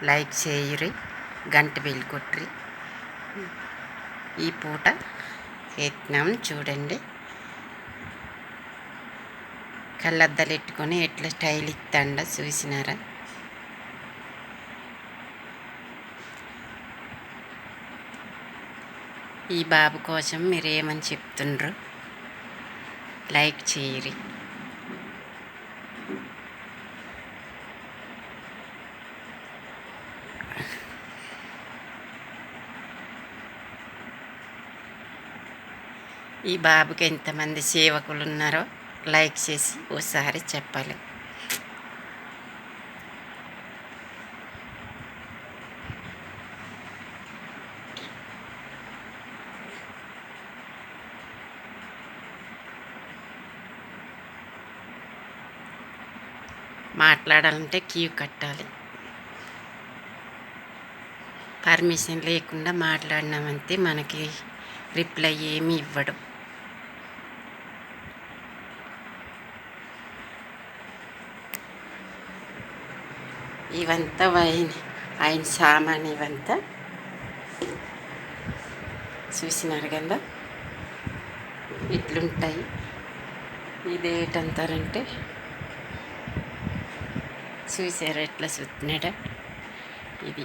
Like చేయరి, గంట bell కొట్రి. ఈ పూట ఎత్నాం చూడండి. కళ్ళద్దాలు ఎట్టుకొని ఎట్లా స్టైల్ ఇస్తాండ చూసినారా? ఈ బాబు కోసం మీరు ఏమని చెప్తుండ్రు? లైక్ చేయరి. ఈ బాబుకి ఎంతమంది సేవకులు ఉన్నారో లైక్ చేసి ఓసారి చెప్పాలి. మాట్లాడాలంటే క్యూ కట్టాలి. పర్మిషన్ లేకుండా మాట్లాడినామంటే మనకి రిప్లై ఏమి ఇవ్వడు. ఇవంతా ఆయన సామాన్, ఇవంతా చూసినారు కదా ఇట్లుంటాయి. ఇదేంటారంటే చూసారా ఎట్లా చూస్తున్నాడా? ఇది